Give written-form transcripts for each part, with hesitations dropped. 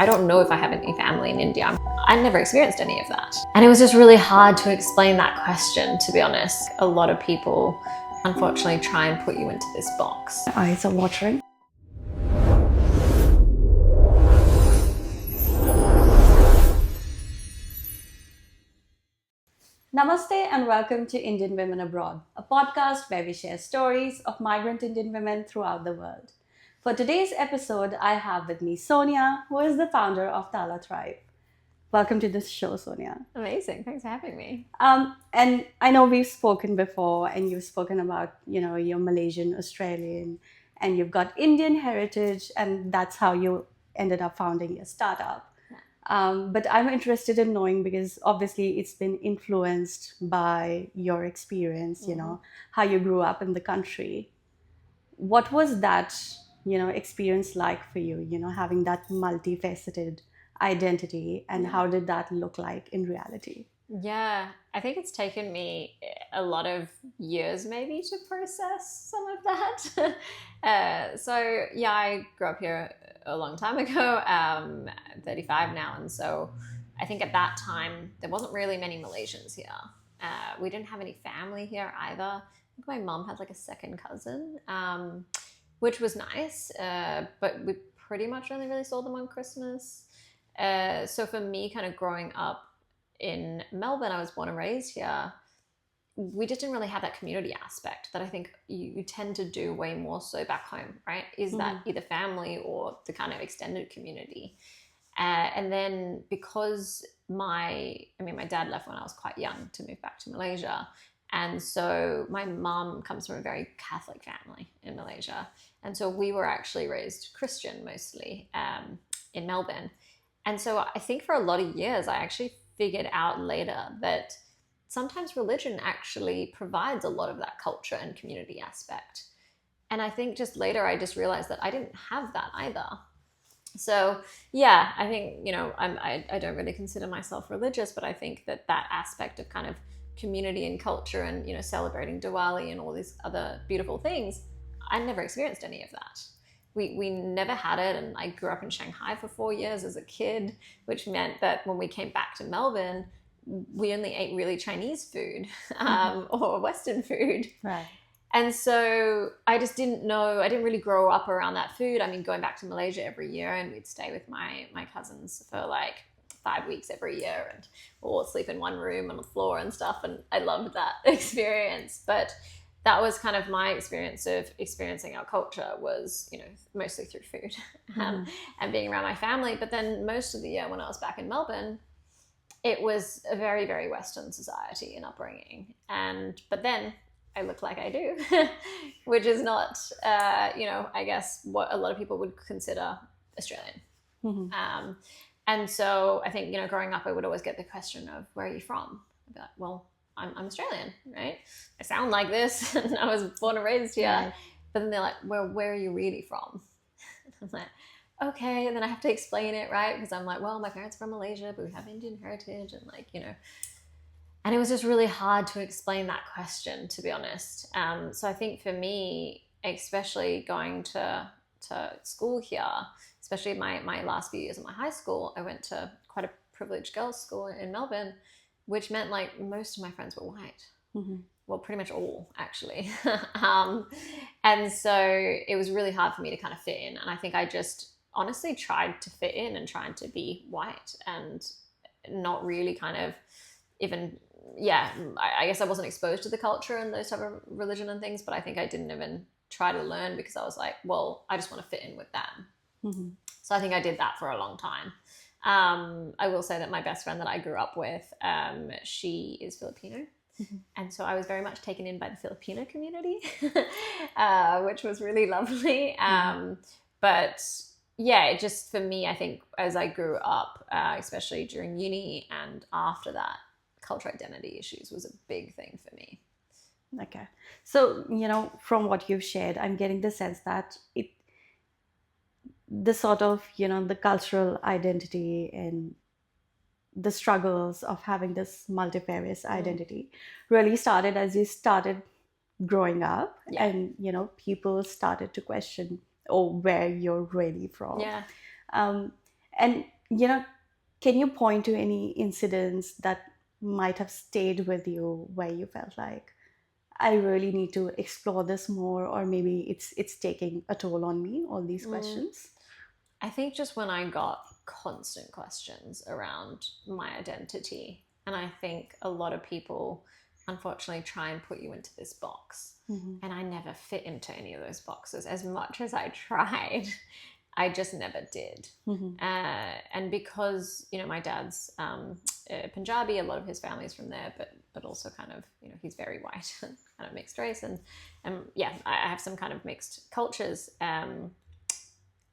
I don't know if I have any family in India. I never experienced any of that. And it was just really hard to explain that question, to be honest. A lot of people, unfortunately, try and put you into this box. My eyes are watering. Namaste and welcome to Indian Women Abroad, a podcast where we share stories of migrant Indian women throughout the world. For today's episode, I have with me Sonia, who is the founder of Tala Thrive. Welcome to this show, Sonia. Amazing. Thanks for having me. And I know we've spoken before, and you've spoken about, your Malaysian-Australian, and you've got Indian heritage, and that's how you ended up founding your startup. But I'm interested in knowing, because obviously it's been influenced by your experience, how you grew up in the country. What was that, experience like for you, having that multifaceted identity, and how did that look like in reality? Yeah, I think it's taken me a lot of years maybe to process some of that. I grew up here a long time ago. I'm 35 now, and so I think at that time there wasn't really many Malaysians here. We didn't have any family here either. I think my mom had like a second cousin, which was nice, but we pretty much only really saw them on Christmas. So for me, kind of growing up in Melbourne, I was born and raised here, we just didn't really have that community aspect that I think you tend to do way more so back home, right? Is that either family or the kind of extended community. And then because my dad left when I was quite young to move back to Malaysia. And so my mom comes from a very Catholic family in Malaysia. And so we were actually raised Christian mostly in Melbourne. And so I think for a lot of years, I actually figured out later that sometimes religion actually provides a lot of that culture and community aspect. And I think just later, I just realized that I didn't have that either. So yeah, I think, I don't really consider myself religious, but I think that aspect of kind of community and culture and, celebrating Diwali and all these other beautiful things, I never experienced any of that. We never had it, and I grew up in Shanghai for 4 years as a kid, which meant that when we came back to Melbourne, we only ate really Chinese food or Western food. Right. And so I just didn't know, I didn't really grow up around that food. I mean, going back to Malaysia every year, and we'd stay with my cousins for like 5 weeks every year, and we'll all sleep in one room on the floor and stuff. And I loved that experience. But that was kind of my experience of experiencing our culture was, mostly through food and being around my family. But then most of the year when I was back in Melbourne, it was a very, very Western society and upbringing. But then I look like I do, which is not, I guess what a lot of people would consider Australian. And so I think, growing up, I would always get the question of, where are you from? I'd be like, well, I'm Australian, right? I sound like this, and I was born and raised here. Right. But then they're like, well, where are you really from? I'm like, okay. And then I have to explain it, right? Because I'm like, well, my parents are from Malaysia, but we have Indian heritage, and and it was just really hard to explain that question, to be honest. So I think for me, especially going to school here, especially my last few years of my high school, I went to quite a privileged girls' school in Melbourne, which meant like most of my friends were white. Well, pretty much all, actually. And so it was really hard for me to kind of fit in. And I think I just honestly tried to fit in and trying to be white, and not really kind of even, I guess I wasn't exposed to the culture and those type of religion and things, but I think I didn't even try to learn, because I was like, well, I just want to fit in with them. So I think I did that for a long time. I will say that my best friend that I grew up with, she is Filipino. And so I was very much taken in by the Filipino community, which was really lovely. But yeah, it just, for me, I think as I grew up, especially during uni and after that, cultural identity issues was a big thing for me. Okay. So, from what you've shared, I'm getting the sense that the sort of, the cultural identity and the struggles of having this multifarious identity really started as you started growing up, and people started to question, where you're really from. And, can you point to any incidents that might have stayed with you where you felt like, I really need to explore this more, or maybe it's taking a toll on me, all these questions? I think just when I got constant questions around my identity, and I think a lot of people unfortunately try and put you into this box, and I never fit into any of those boxes. As much as I tried, I just never did. And because, my dad's Punjabi, a lot of his family's from there, but also kind of, he's very white and kind of mixed race. And yeah, I have some kind of mixed cultures.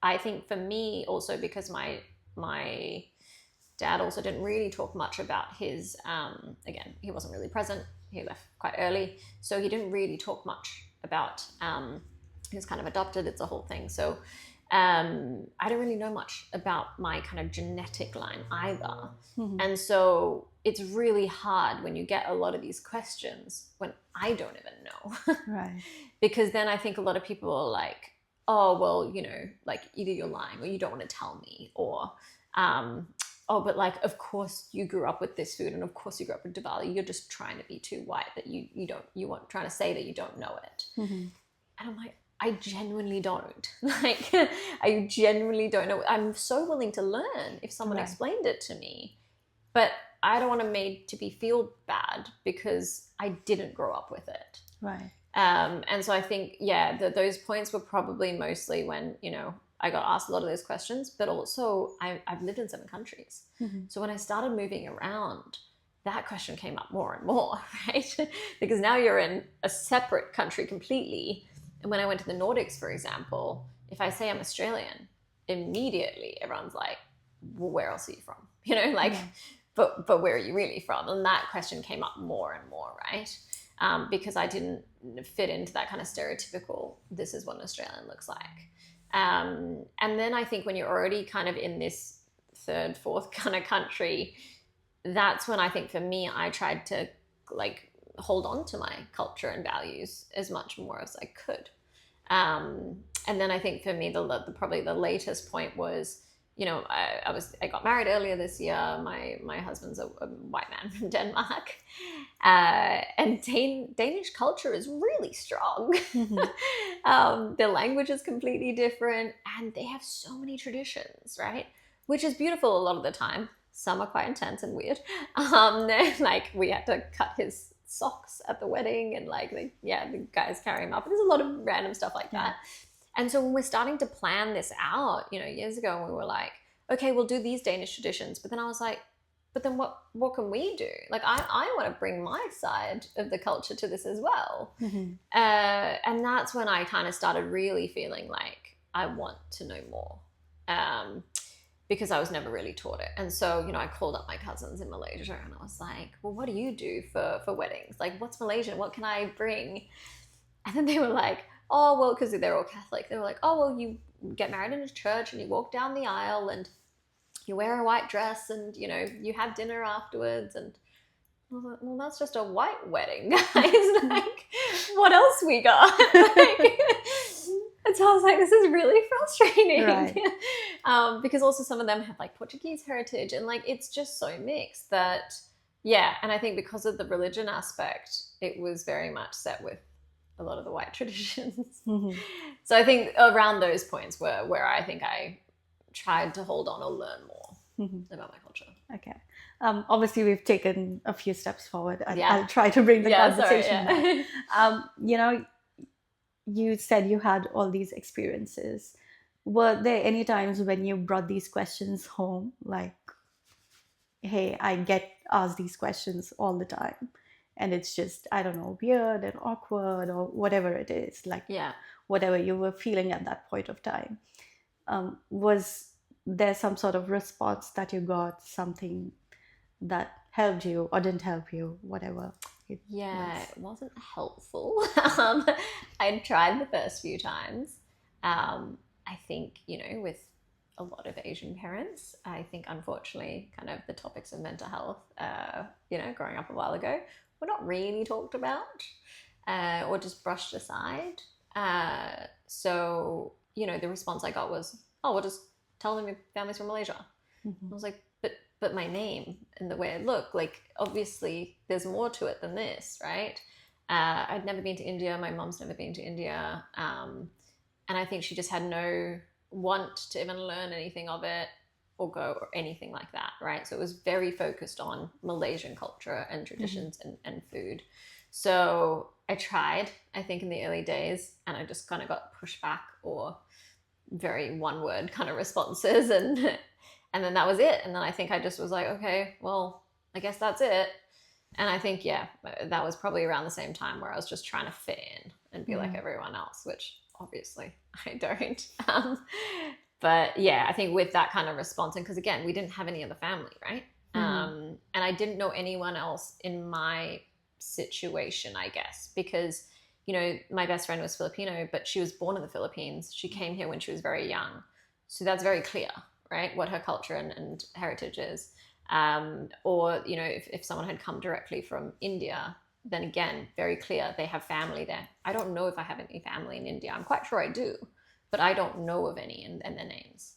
I think for me also, because my dad also didn't really talk much about his, again, he wasn't really present. He left quite early. So he didn't really talk much about, he was kind of adopted. It's a whole thing. So I don't really know much about my kind of genetic line either. And so it's really hard when you get a lot of these questions when I don't even know. Right. Because then I think a lot of people are like, oh, well, like either you're lying or you don't want to tell me, or, oh, but like, of course you grew up with this food, and of course you grew up with Diwali. You're just trying to be too white that you want trying to say that you don't know it. And I'm like, I genuinely don't. Like, I genuinely don't know. I'm so willing to learn if someone explained it to me, but I don't want to made to be feel bad because I didn't grow up with it. Right. And so I think, those points were probably mostly when, I got asked a lot of those questions, but also I've lived in 7 countries. So when I started moving around, that question came up more and more, right? Because now you're in a separate country completely. And when I went to the Nordics, for example, if I say I'm Australian, immediately everyone's like, well, where else are you from? But where are you really from? And that question came up more and more, right? Because I didn't fit into that kind of stereotypical, this is what an Australian looks like. And then I think when you're already kind of in this 3rd, 4th kind of country, that's when I think for me, I tried to like hold on to my culture and values as much more as I could. And then I think for me, probably the latest point was, I got married earlier this year. My husband's a white man from Denmark, and Danish culture is really strong. Their language is completely different, and they have so many traditions, right? Which is beautiful a lot of the time. Some are quite intense and weird. Like we had to cut his socks at the wedding, and the guys carry him up. There's a lot of random stuff like that. And so when we're starting to plan this out, years ago, we were like, okay, we'll do these Danish traditions. But then I was like, but then what can we do? Like, I want to bring my side of the culture to this as well. And that's when I kind of started really feeling like I want to know more. Because I was never really taught it. And so, I called up my cousins in Malaysia, and I was like, well, what do you do for weddings? Like, what's Malaysian? What can I bring? And then they were like, oh, well, because they're all Catholic. They were like, oh, well, you get married in a church and you walk down the aisle and you wear a white dress and, you have dinner afterwards. And I was like, well, that's just a white wedding, guys. Like, what else we got? And so I was like, this is really frustrating. Right. Because also some of them have Portuguese heritage, and it's just so mixed that, and I think because of the religion aspect, it was very much set with a lot of the white traditions. So I think around those points were where I think I tried to hold on or learn more about my culture. Okay. Obviously, we've taken a few steps forward. I'll try to bring the conversation back. You said you had all these experiences. Were there any times when you brought these questions home? Like, hey, I get asked these questions all the time, and it's just, I don't know, weird and awkward or whatever it is, whatever you were feeling at that point of time. Was there some sort of response that you got, something that helped you or didn't help you, whatever? It wasn't helpful. I tried the first few times. I think, with a lot of Asian parents, I think unfortunately kind of the topics of mental health, growing up a while ago, were not really talked about or just brushed aside. So, the response I got was, oh, well, just tell them your family's from Malaysia. I was like, but my name and the way I look, like, obviously there's more to it than this, right? I'd never been to India. My mom's never been to India. And I think she just had no want to even learn anything of it or go or anything like that, right? So it was very focused on Malaysian culture and traditions and food. So I tried, I think, in the early days, and I just kind of got pushed back or very one word kind of responses, and then that was it. And then I think I just was like, okay, well, I guess that's it. And I think, yeah, that was probably around the same time where I was just trying to fit in and be like everyone else, which obviously I don't. But yeah, I think with that kind of response, and because again, we didn't have any other family, right? And I didn't know anyone else in my situation, I guess, because, you know, my best friend was Filipino, but she was born in the Philippines. She came here when she was very young. So that's very clear, right? What her culture and heritage is. Or, you know, if someone had come directly from India, then again, very clear, they have family there. I don't know if I have any family in India. I'm quite sure I do, but I don't know of any and their names.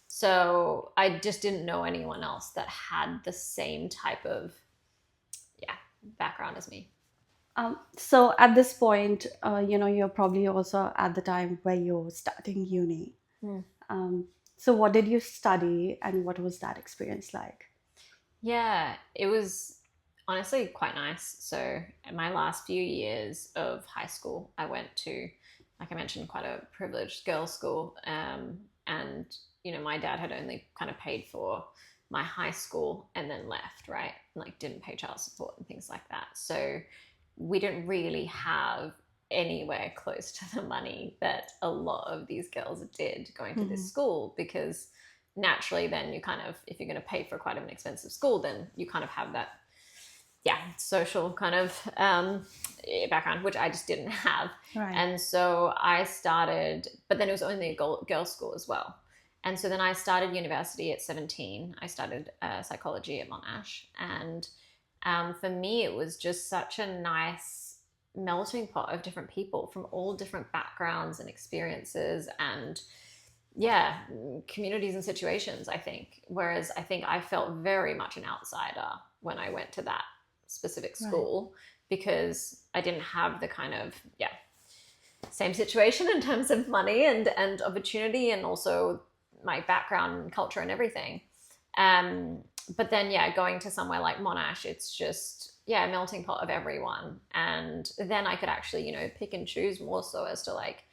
So I just didn't know anyone else that had the same type of, background as me. So at this point, you know, you're probably also at the time where you're starting uni. So what did you study and what was that experience like? Yeah, it was honestly quite nice. So in my last few years of high school, I went to, like I mentioned, quite a privileged girls' school. And, you know, my dad had only kind of paid for my high school and then left, right? Like didn't pay child support and things like that. So we didn't really have anywhere close to the money that a lot of these girls did going to this school, because naturally then you kind of, if you're going to pay for quite an expensive school, then you kind of have that social kind of background, which I just didn't have. Right. And so I started, but then it was only a girls' school as well. And so then I started university at 17. I studied psychology at Monash. And for me, it was just such a nice melting pot of different people from all different backgrounds and experiences and, communities and situations, I think. Whereas I think I felt very much an outsider when I went to that specific school, because I didn't have the kind of, same situation in terms of money and opportunity, and also my background and culture and everything. But then, going to somewhere like Monash, it's just, a melting pot of everyone. And then I could actually, you know, pick and choose more so as to like,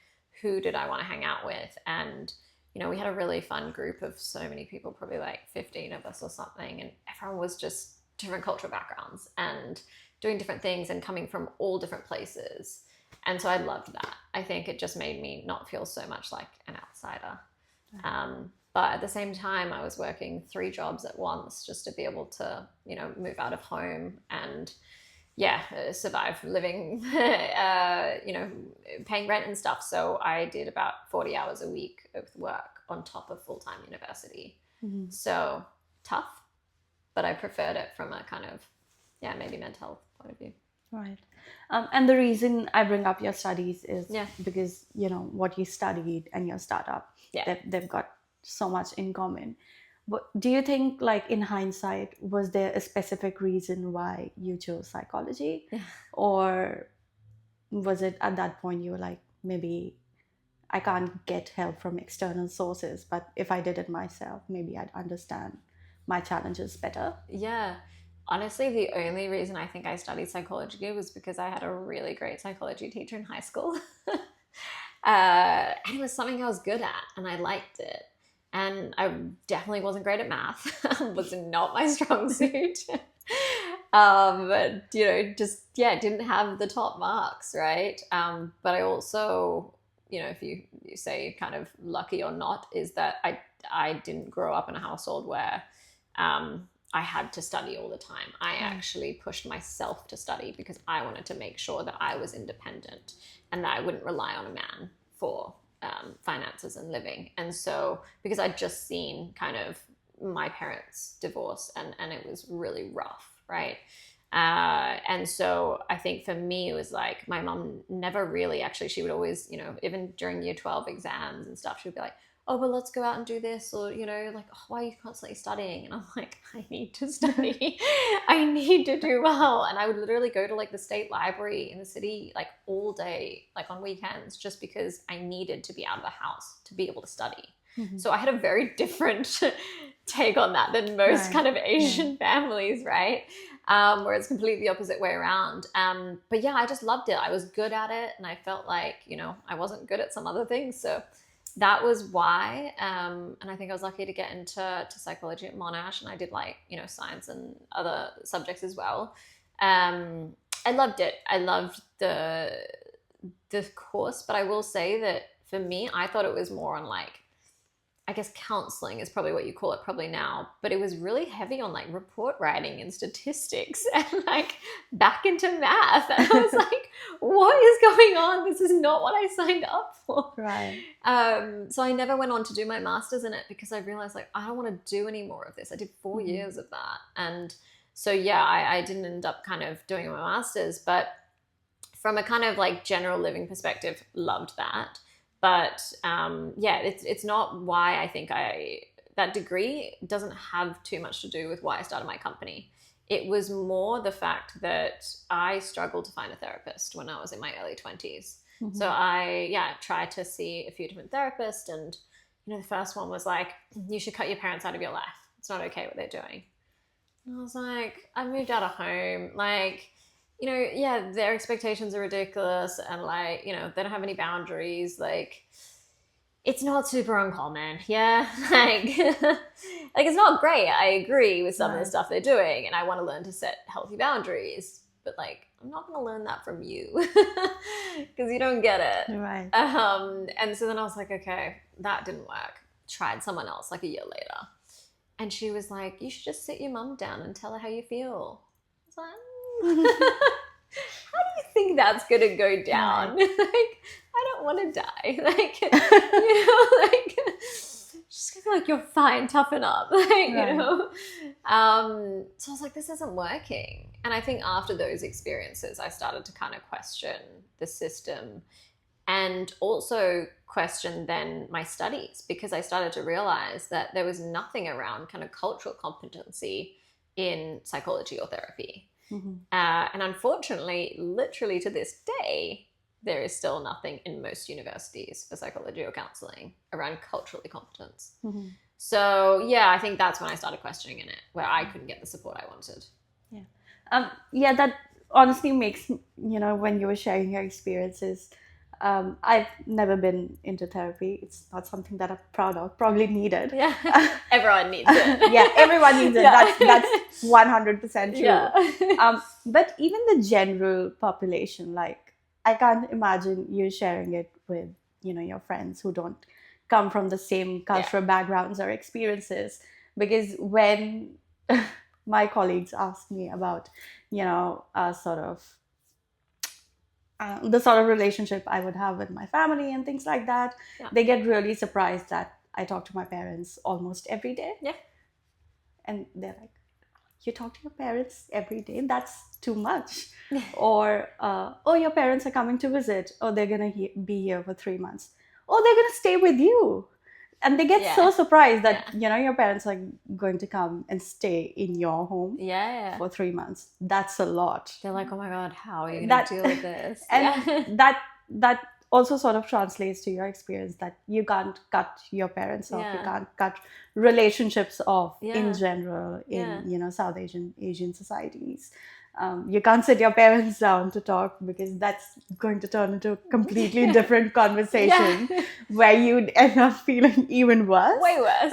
who did I want to hang out with? And, you know, we had a really fun group of so many people, probably like 15 of us or something. And everyone was just different cultural backgrounds and doing different things and coming from all different places. And so I loved that. I think it just made me not feel so much like an outsider. But at the same time, I was working 3 jobs at once just to be able to, you know, move out of home and, survive living, you know, paying rent and stuff. So I did about 40 hours a week of work on top of full-time university. So tough, but I preferred it from a kind of, maybe mental health point of view. Right. And the reason I bring up your studies is because, you know, what you studied and your startup, they've got so much in common. But do you think, like, in hindsight, was there a specific reason why you chose psychology? Or was it at that point you were like, maybe I can't get help from external sources, but if I did it myself, maybe I'd understand my challenges better? Yeah. Honestly, the only reason I think I studied psychology was because I had a really great psychology teacher in high school. And it was something I was good at and I liked it. And I definitely wasn't great at math. Was not my strong suit. But, you know, just, didn't have the top marks, right? But I also, you know, if you say kind of lucky or not, is that I didn't grow up in a household where I had to study all the time. I actually pushed myself to study because I wanted to make sure that I was independent and that I wouldn't rely on a man for finances and living. And so, because I'd just seen kind of my parents' divorce and it was really rough, right? And so I think for me, it was like my mom never really, actually, she would always, you know, even during year 12 exams and stuff, she would be like, oh, well, let's go out and do this, or, you know, like, oh, why are you constantly studying? And I'm like, I need to study. I need to do well. And I would literally go to like the state library in the city like all day, like on weekends, just because I needed to be out of the house to be able to study. So I had a very different take on that than most kind of Asian families, right? Where it's completely the opposite way around. But yeah, I just loved it. I was good at it, and I felt like, you know, I wasn't good at some other things. So that was why. And I think I was lucky to get into psychology at Monash, and I did like, you know, science and other subjects as well. I loved it. I loved the course, but I will say that for me, I thought it was more on like, I guess counseling is probably what you call it probably now, but it was really heavy on like report writing and statistics and like back into math. And I was like, what is going on? This is not what I signed up for. Right. So I never went on to do my master's in it because I realized like, I don't want to do any more of this. I did 4 years of that. And so, yeah, I didn't end up kind of doing my master's, but from a kind of like general living perspective, loved that. But yeah, it's not why I think that degree doesn't have too much to do with why I started my company. It was more the fact that I struggled to find a therapist when I was in my early 20s. So I tried to see a few different therapists, and you know, the first one was like, you should cut your parents out of your life. It's not okay what they're doing. And I was like, I moved out of home, like, you know, yeah, their expectations are ridiculous, and like, you know, they don't have any boundaries. Like, it's not super uncommon. Yeah. Like, like it's not great. I agree with some of the stuff they're doing, and I want to learn to set healthy boundaries, but like, I'm not going to learn that from you because you don't get it. Right. And so then I was like, okay, that didn't work. Tried someone else like a year later. And she was like, you should just sit your mum down and tell her how you feel. I was like, how do you think that's gonna go down? Like, I don't want to die. Like, you know, like, she's gonna be like, you're fine, toughen up. Like, you know. So I was like, this isn't working. And I think after those experiences, I started to kind of question the system, and also question then my studies, because I started to realize that there was nothing around kind of cultural competency in psychology or therapy. And unfortunately, literally to this day, there is still nothing in most universities for psychology or counseling around culturally competence. So yeah, I think that's when I started questioning in it, where I couldn't get the support I wanted. Yeah, that honestly makes, you know, when you were sharing your experiences, I've never been into therapy. It's not something that I'm proud of, probably needed. Yeah, everyone needs it. Yeah, everyone needs it. Yeah. That's 100% true. Yeah. But even the general population, like, I can't imagine you sharing it with, you know, your friends who don't come from the same cultural backgrounds or experiences. Because when my colleagues ask me about, you know, the sort of relationship I would have with my family and things like that, they get really surprised that I talk to my parents almost every day. Yeah. And they're like, you talk to your parents every day? That's too much. Or, oh, your parents are coming to visit. Oh, they're going to be here for 3 months. Oh, they're going to stay with you. And they get so surprised that, you know, your parents are going to come and stay in your home for 3 months. That's a lot. They're like, oh my God, how are you going to deal with this? And that also sort of translates to your experience, that you can't cut your parents off. You can't cut relationships off in general in, you know, South Asian societies. You can't sit your parents down to talk, because that's going to turn into a completely different conversation where you'd end up feeling even worse. Way worse.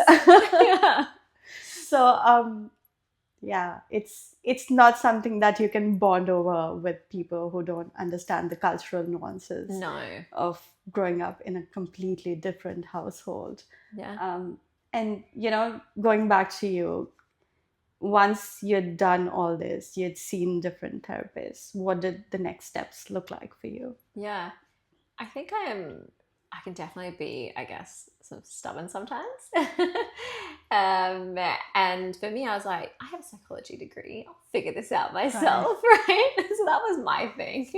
So, it's not something that you can bond over with people who don't understand the cultural nuances of growing up in a completely different household. And, you know, going back to you, once you'd done all this, you'd seen different therapists, what did the next steps look like for you? Yeah, I think I can definitely be, I guess, stubborn sometimes. And for me, I was like, I have a psychology degree. I'll figure this out myself, right? So that was my thing.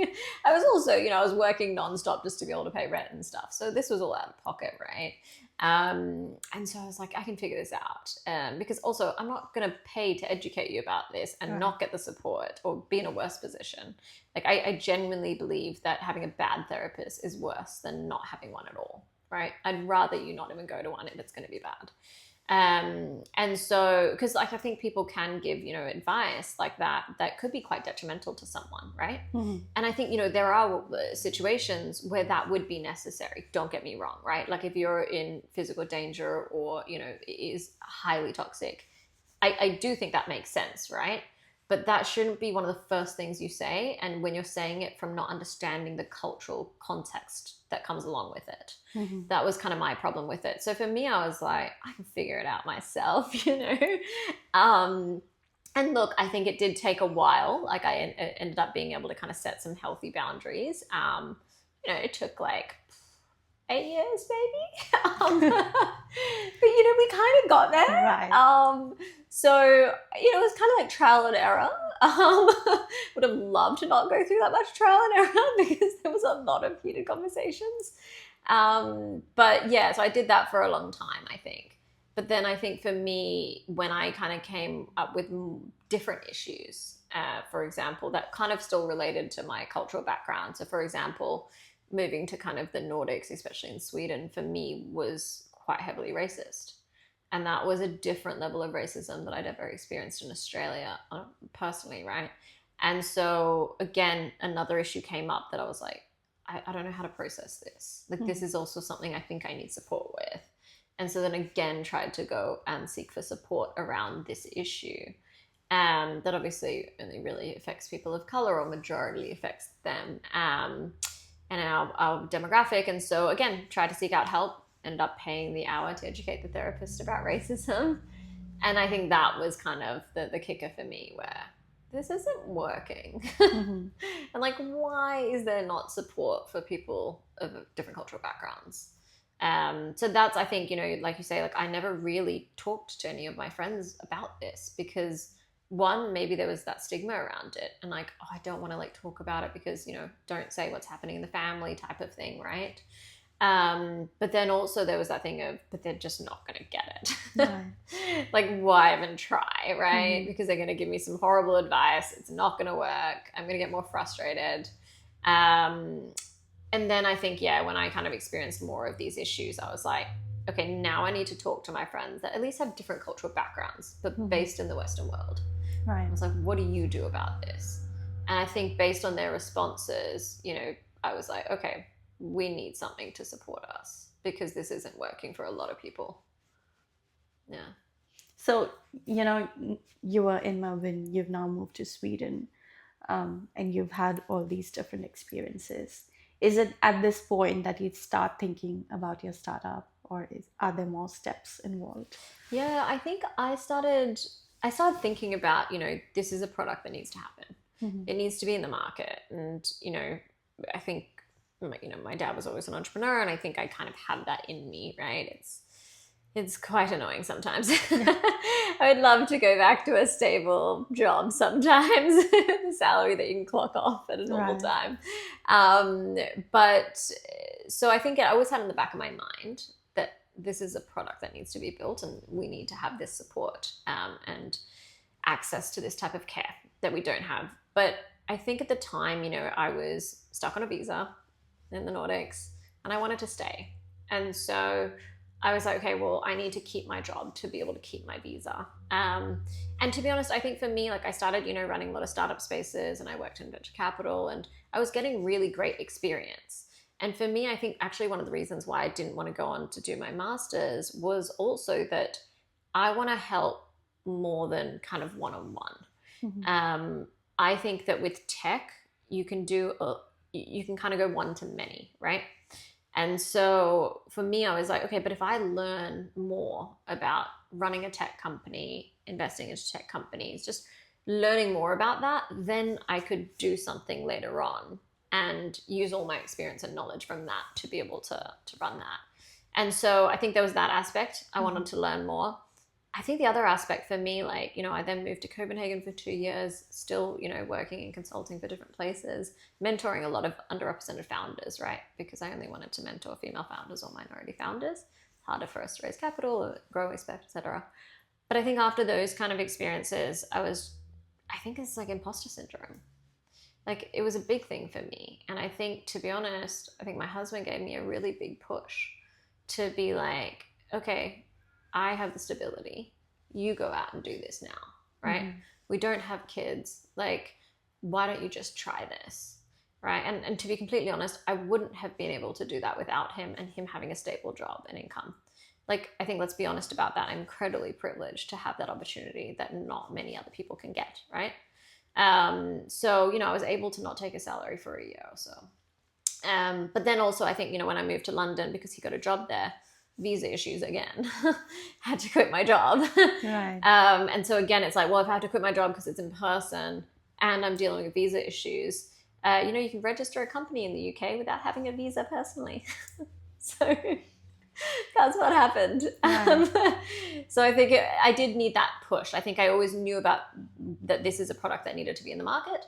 I was also, I was working nonstop just to be able to pay rent and stuff. So this was all out of pocket, right? And so I was like, I can figure this out. Because also I'm not going to pay to educate you about this and not get the support or be in a worse position. Like I genuinely believe that having a bad therapist is worse than not having one at all, right? I'd rather you not even go to one if it's going to be bad. And so, because like I think people can give, advice like that could be quite detrimental to someone, right? And I think, there are situations where that would be necessary. Don't get me wrong, right? Like if you're in physical danger or, it is highly toxic, I do think that makes sense, right? But that shouldn't be one of the first things you say. And when you're saying it from not understanding the cultural context that comes along with it, that was kind of my problem with it. So for me, I was like, I can figure it out myself, And look, I think it did take a while. Like I ended up being able to kind of set some healthy boundaries. It took like 8 years maybe. But we kind of got there. Right. So, it was kind of like trial and error. Would have loved to not go through that much trial and error because there was a lot of heated conversations. But yeah, so I did that for a long time, I think. But then I think for me, when I kind of came up with different issues, for example, that kind of still related to my cultural background. So for example, moving to kind of the Nordics, especially in Sweden, for me was quite heavily racist. And that was a different level of racism that I'd ever experienced in Australia personally, right? And so, again, another issue came up that I was like, I don't know how to process this. Like, this is also something I think I need support with. And so then again, tried to go and seek for support around this issue. That obviously only really affects people of color or majority affects them and our demographic. And so, again, tried to seek out help. Ended up paying the hour to educate the therapist about racism. And I think that was kind of the kicker for me, where this isn't working. And like, why is there not support for people of different cultural backgrounds? So that's, I think, like you say, like I never really talked to any of my friends about this because one, maybe there was that stigma around it and like, oh, I don't want to like talk about it because, don't say what's happening in the family type of thing, right? But then also there was that thing of, but they're just not going to get it. Right. Like, why even try, right? Because they're going to give me some horrible advice. It's not going to work. I'm going to get more frustrated. And then I think, when I kind of experienced more of these issues, I was like, okay, now I need to talk to my friends that at least have different cultural backgrounds, but based in the Western world. Right. I was like, what do you do about this? And I think based on their responses, I was like, okay, we need something to support us because this isn't working for a lot of people. Yeah. So, you were in Melbourne, you've now moved to Sweden, and you've had all these different experiences. Is it at this point that you'd start thinking about your startup, or are there more steps involved? Yeah, I think I started thinking about, this is a product that needs to happen. It needs to be in the market. And, I think, my dad was always an entrepreneur and I think I kind of had that in me, right? It's quite annoying sometimes. I would love to go back to a stable job sometimes, the salary that you can clock off at a normal time. But so I think I always had in the back of my mind that this is a product that needs to be built and we need to have this support and access to this type of care that we don't have. But I think at the time, I was stuck on a visa in the Nordics and I wanted to stay. And so I was like, okay, well, I need to keep my job to be able to keep my visa. And to be honest, I think for me, like I started, running a lot of startup spaces and I worked in venture capital and I was getting really great experience. And for me, I think actually one of the reasons why I didn't want to go on to do my master's was also that I want to help more than kind of one-on-one. I think that with tech, you can kind of go one to many, right? And so for me, I was like, okay, but if I learn more about running a tech company, investing into tech companies, just learning more about that, then I could do something later on and use all my experience and knowledge from that to be able to run that. And so I think there was that aspect. I wanted to learn more. I think the other aspect for me, like, I then moved to Copenhagen for 2 years, still, working in consulting for different places, mentoring a lot of underrepresented founders, right? Because I only wanted to mentor female founders or minority founders. Harder for us to raise capital, or grow, expect, etc. But I think after those kind of experiences, I think it's like imposter syndrome. Like, it was a big thing for me. And I think, to be honest, I think my husband gave me a really big push to be like, okay, I have the stability. You go out and do this now, right? We don't have kids. Like, why don't you just try this, right? And to be completely honest, I wouldn't have been able to do that without him and him having a stable job and income. Like, I think, let's be honest about that. I'm incredibly privileged to have that opportunity that not many other people can get, right? So, I was able to not take a salary for a year or so. But then also, I think, when I moved to London, because he got a job there, visa issues again, had to quit my job. Right. And so again, it's like, well, if I have to quit my job because it's in person and I'm dealing with visa issues, you can register a company in the UK without having a visa personally. So that's what happened. Right. So I think I did need that push. I think I always knew that this is a product that needed to be in the market.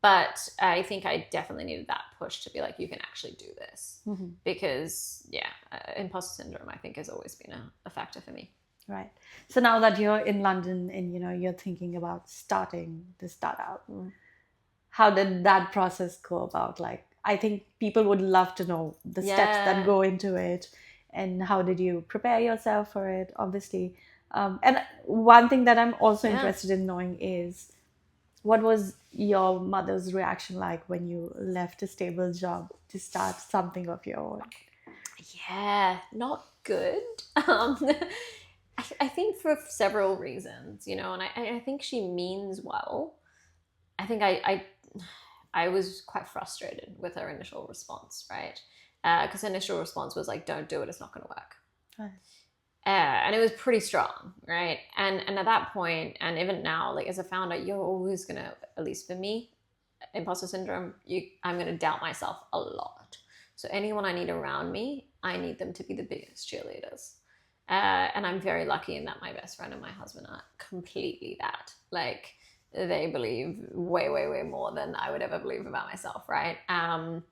But I think I definitely needed that push to be like, you can actually do this. Because, imposter syndrome, I think, has always been a factor for me. Right. So now that you're in London and, you're thinking about starting the startup, how did that process go about? Like, I think people would love to know the steps that go into it, and how did you prepare yourself for it, obviously. And one thing that I'm also interested in knowing is, what was your mother's reaction like when you left a stable job to start something of your own? Yeah, not good. I think for several reasons, and I think she means well. I think I was quite frustrated with her initial response, right? Because her initial response was like, don't do it, it's not going to work. Right. And it was pretty strong, right? And at that point, and even now, like, as a founder, you're always going to, at least for me, imposter syndrome, I'm going to doubt myself a lot. So anyone I need around me, I need them to be the biggest cheerleaders. And I'm very lucky in that my best friend and my husband are completely that. Like, they believe way, way, way more than I would ever believe about myself, right? And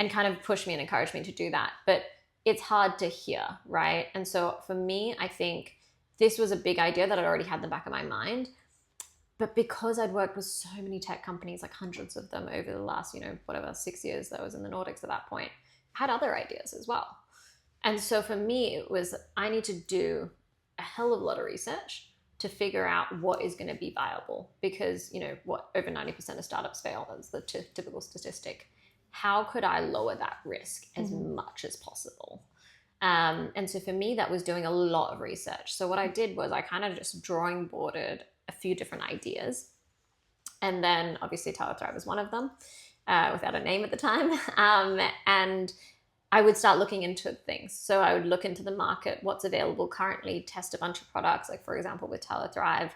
kind of push me and encourage me to do that. But it's hard to hear, right? And so for me, I think this was a big idea that I'd already had in the back of my mind. But because I'd worked with so many tech companies, like hundreds of them over the last, 6 years that I was in the Nordics at that point, I had other ideas as well. And so for me, it was, I need to do a hell of a lot of research to figure out what is going to be viable. Because, over 90% of startups fail, that's the typical statistic. How could I lower that risk as much as possible? And so for me, that was doing a lot of research. So what I did was I kind of just drawing boarded a few different ideas. And then obviously Tala Thrive was one of them, without a name at the time. And I would start looking into things. So I would look into the market, what's available currently, test a bunch of products. Like, for example, with Tala Thrive,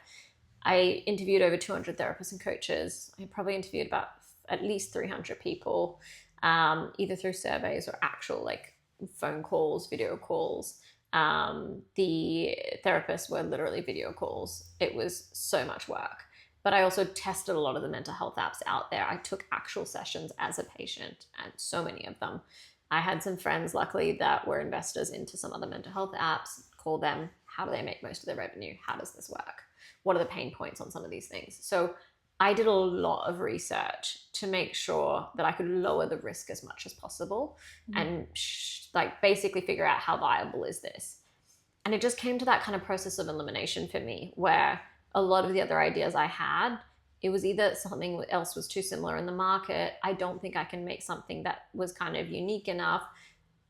I interviewed over 200 therapists and coaches. I probably interviewed about at least 300 people, either through surveys or actual like phone calls, video calls. The therapists were literally video calls. It was so much work. But I also tested a lot of the mental health apps out there. I took actual sessions as a patient, and so many of them. I had some friends, luckily, that were investors into some other mental health apps. Call them, how do they make most of their revenue? How does this work? What are the pain points on some of these things? So I did a lot of research to make sure that I could lower the risk as much as possible and basically figure out how viable is this. And it just came to that kind of process of elimination for me, where a lot of the other ideas I had, it was either something else was too similar in the market. I don't think I can make something that was kind of unique enough.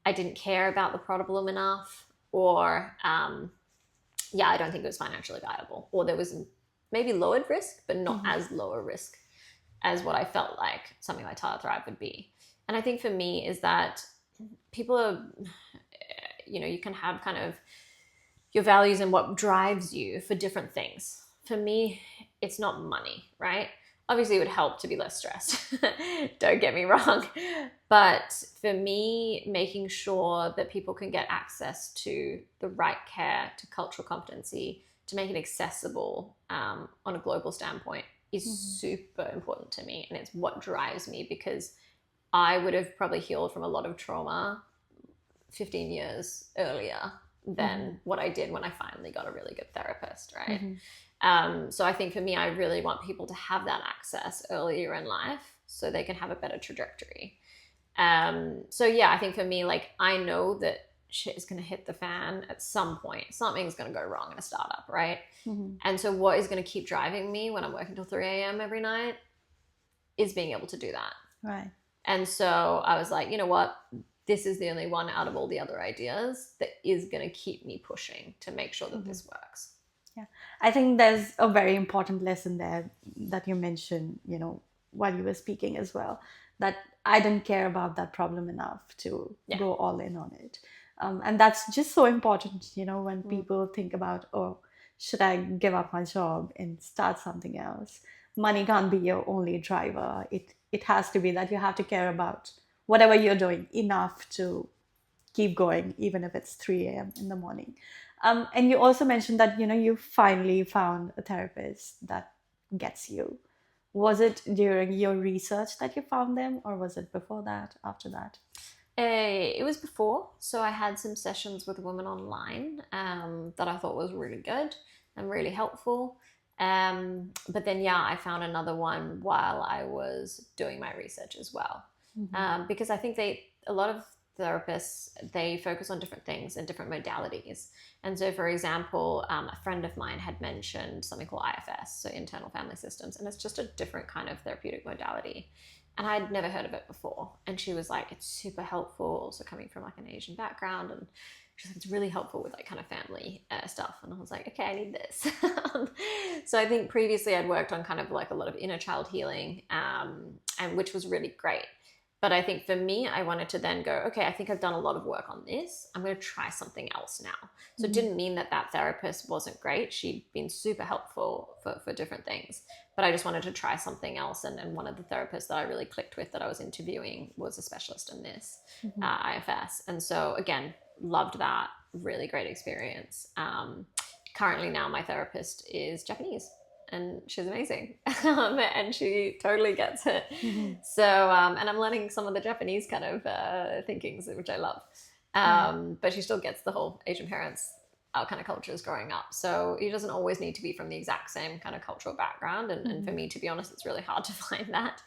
I didn't care about the problem enough, or I don't think it was financially viable, or there was maybe lowered risk, but not as lower risk as what I felt like something like Tala Thrive would be. And I think for me is that people are, you can have kind of your values and what drives you for different things. For me, it's not money, right? obviously it would help to be less stressed. Don't get me wrong. But for me, making sure that people can get access to the right care, to cultural competency, to make it accessible on a global standpoint is super important to me. And it's what drives me, because I would have probably healed from a lot of trauma 15 years earlier than what I did when I finally got a really good therapist, right? So I think for me, I really want people to have that access earlier in life so they can have a better trajectory. So yeah, I think for me, like, I know that shit is going to hit the fan at some point. Something's going to go wrong in a startup, right? And so what is going to keep driving me when I'm working till 3 a.m. every night is being able to do that. Right. And so I was like, you know what? This is the only one out of all the other ideas that is going to keep me pushing to make sure that this works. Yeah, I think there's a very important lesson there that you mentioned, while you were speaking as well, that I didn't care about that problem enough to go all in on it. And that's just so important, when people think about, oh, should I give up my job and start something else? Money can't be your only driver. It has to be that you have to care about whatever you're doing enough to keep going, even if it's 3 a.m. in the morning. And you also mentioned that, you finally found a therapist that gets you. Was it during your research that you found them, or was it before that, after that? It was before. So I had some sessions with a woman online that I thought was really good and really helpful. But then, I found another one while I was doing my research as well. Because I think a lot of therapists, they focus on different things and different modalities. And so, for example, a friend of mine had mentioned something called IFS, so internal family systems, and it's just a different kind of therapeutic modality. And I'd never heard of it before. And she was like, it's super helpful, also coming from like an Asian background. And she's like, it's really helpful with like kind of family stuff. And I was like, okay, I need this. So I think previously I'd worked on kind of like a lot of inner child healing, and which was really great. But I think for me, I wanted to then go, okay, I think I've done a lot of work on this. I'm going to try something else now. So it didn't mean that therapist wasn't great. She'd been super helpful for different things. But I just wanted to try something else. And one of the therapists that I really clicked with that I was interviewing was a specialist in this, IFS. And so, again, loved that. Really great experience. Currently now my therapist is Japanese. And she's amazing. And she totally gets it. So, and I'm learning some of the Japanese kind of thinkings, which I love. But she still gets the whole Asian parents, our kind of cultures growing up. So it doesn't always need to be from the exact same kind of cultural background. And for me, to be honest, it's really hard to find that.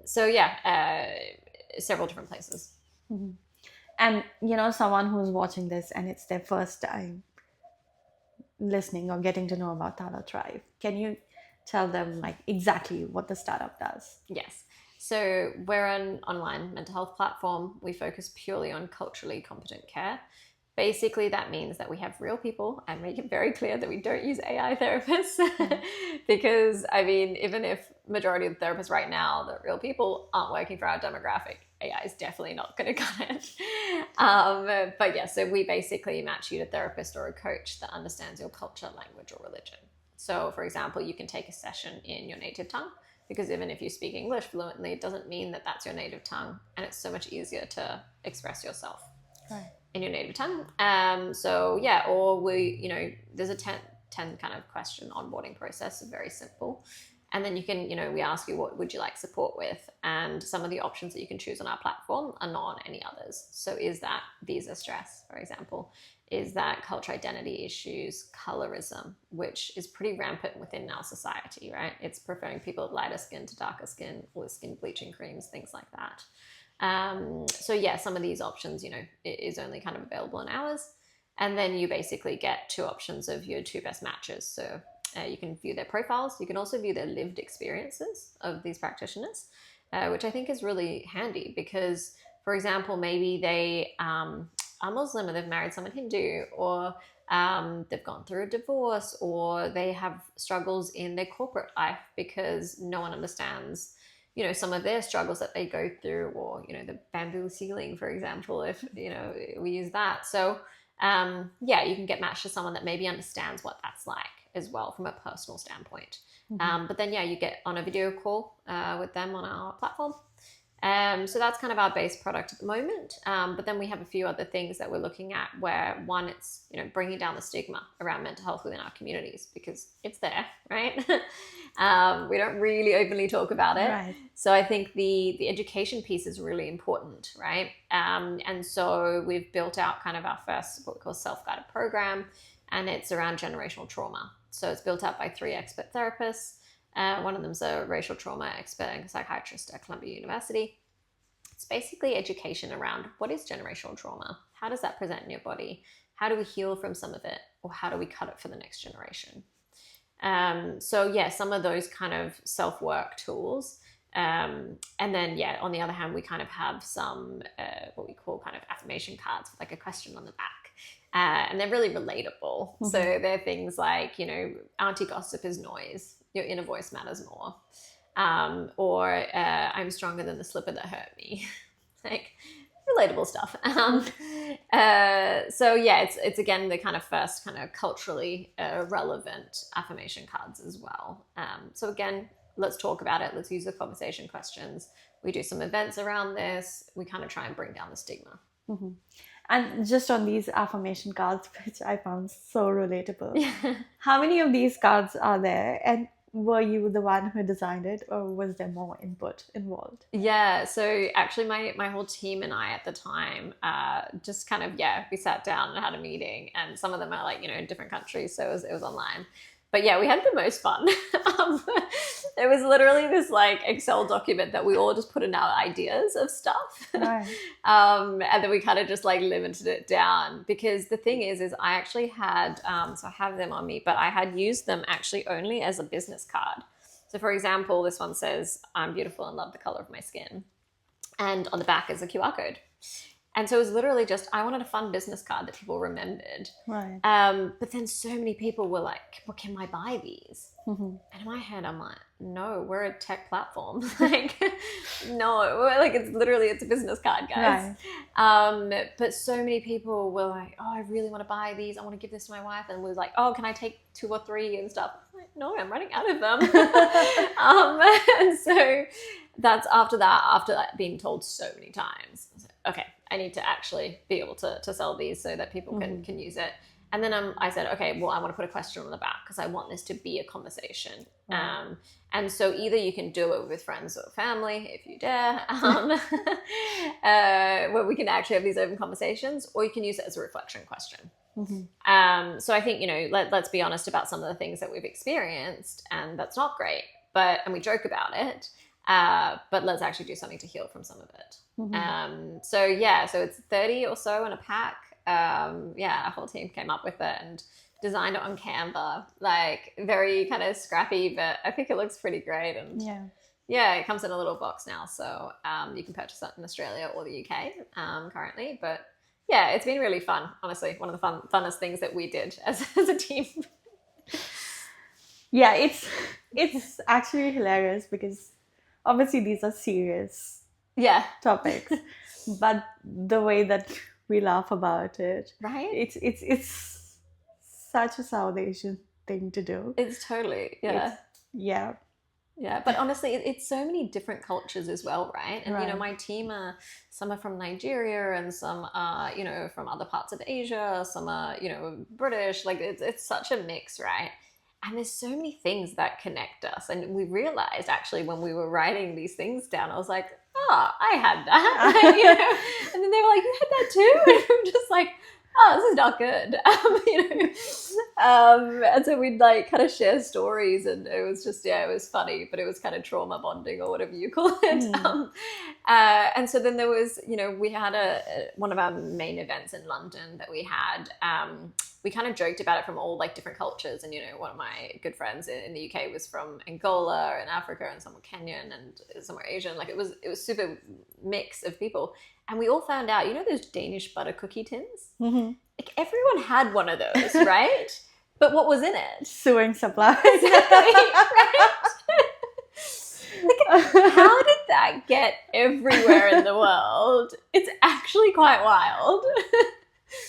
So several different places. And, someone who's watching this and it's their first time listening or getting to know about Tala Thrive, can you tell them like exactly what the startup does? Yes. So we're an online mental health platform. We focus purely on culturally competent care. Basically, that means that we have real people, and make it very clear that we don't use AI therapists because, I mean, even if majority of the therapists right now, the real people aren't working for our demographic, AI is definitely not going to cut it. But yeah, so we basically match you to a therapist or a coach that understands your culture, language, or religion. So, for example, you can take a session in your native tongue, because even if you speak English fluently, it doesn't mean that that's your native tongue, and it's so much easier to express yourself in your native tongue. Or there's a 10 kind of question onboarding process, very simple. And then you can, we ask you, what would you like support with? And some of the options that you can choose on our platform are not on any others. So is that visa stress, for example? Is that culture identity issues, colorism, which is pretty rampant within our society, right? It's preferring people with lighter skin to darker skin, or skin bleaching creams, things like that. Some of these options, it is only kind of available in hours. And then you basically get two options of your two best matches. So you can view their profiles. You can also view their lived experiences of these practitioners, which I think is really handy because, for example, maybe they are Muslim and they've married someone Hindu, or they've gone through a divorce, or they have struggles in their corporate life because no one understands some of their struggles that they go through, or, the bamboo ceiling, for example, if, we use that. So, you can get matched to someone that maybe understands what that's like. as well from a personal standpoint. But then, you get on a video call with them on our platform. So that's kind of our base product at the moment. But then we have a few other things that we're looking at where, one, it's, bringing down the stigma around mental health within our communities, because it's there, right? We don't really openly talk about it. Right. So I think the education piece is really important, right? And so we've built out kind of our first, what we call self-guided program, and it's around generational trauma. So it's built out by 3 expert therapists. One of them's a racial trauma expert and psychiatrist at Columbia University. It's basically education around what is generational trauma? How does that present in your body? How do we heal from some of it? Or how do we cut it for the next generation? So some of those kind of self-work tools. And then, on the other hand, we kind of have some, what we call kind of affirmation cards with like a question on the back. And they're really relatable. So they're things like, auntie gossip is noise. Your inner voice matters more. Or I'm stronger than the slipper that hurt me. Like relatable stuff. It's again the kind of first kind of culturally relevant affirmation cards as well. So again, let's talk about it. Let's use the conversation questions. We do some events around this. We kind of try and bring down the stigma. And just on these affirmation cards, which I found so relatable. How many of these cards are there? And were you the one who designed it, or was there more input involved? Yeah, so actually my whole team and I at the time just kind of, we sat down and had a meeting, and some of them are like, in different countries, so it was online. But we had the most fun. It was literally this like Excel document that we all just put in our ideas of stuff. Right. And then we kind of just like limited it down, because the thing is I actually had, so I have them on me, but I had used them actually only as a business card. So for example, this one says, I'm beautiful and love the color of my skin. And on the back is a QR code. And so it was literally just, I wanted a fun business card that people remembered. Right. But then so many people were like, well, can I buy these? And in my head, I'm like, no, we're a tech platform. Like, no, like it's a business card, guys. Right. But so many people were like, oh, I really want to buy these. I want to give this to my wife. And we was like, oh, can I take 2 or 3 and stuff? I'm like, no, I'm running out of them. And so that's after that being told so many times. I was like, okay, I need to actually be able to sell these so that people can use it. And then I said, okay, well, I want to put a question on the back because I want this to be a conversation. Right. And so either you can do it with friends or family, if you dare, where we can actually have these open conversations, or you can use it as a reflection question. So I think, let's be honest about some of the things that we've experienced, and that's not great, and we joke about it, but let's actually do something to heal from some of it. So it's 30 or so in a pack. Our whole team came up with it and designed it on Canva, like very kind of scrappy, but I think it looks pretty great. And it comes in a little box now, so you can purchase it in Australia or the UK currently. But it's been really fun, honestly. One of the funnest things that we did as a team. It's actually hilarious because obviously these are serious topics, but the way that we laugh about it, right? It's such a South Asian thing to do. It's totally but honestly, it's so many different cultures as well, right? And my team some are from Nigeria, and some are from other parts of Asia, some are British. Like it's such a mix, right? And there's so many things that connect us. And we realized actually when we were writing these things down, I was like, oh, I had that. And then they were like, you had that too? And I'm just like, oh, this is not good. And so we'd like kind of share stories, and it was just, it was funny, but it was kind of trauma bonding or whatever you call it. And so then there was, we had one of our main events in London that we had, we kind of joked about it from all like different cultures. And, one of my good friends in the UK was from Angola and Africa, and some were Kenyan and some were Asian. Like it was super mix of people. And we all found out, those Danish butter cookie tins? Like everyone had one of those, right? But what was in it? Sewing supplies. Exactly, right? Like, how did that get everywhere in the world? It's actually quite wild.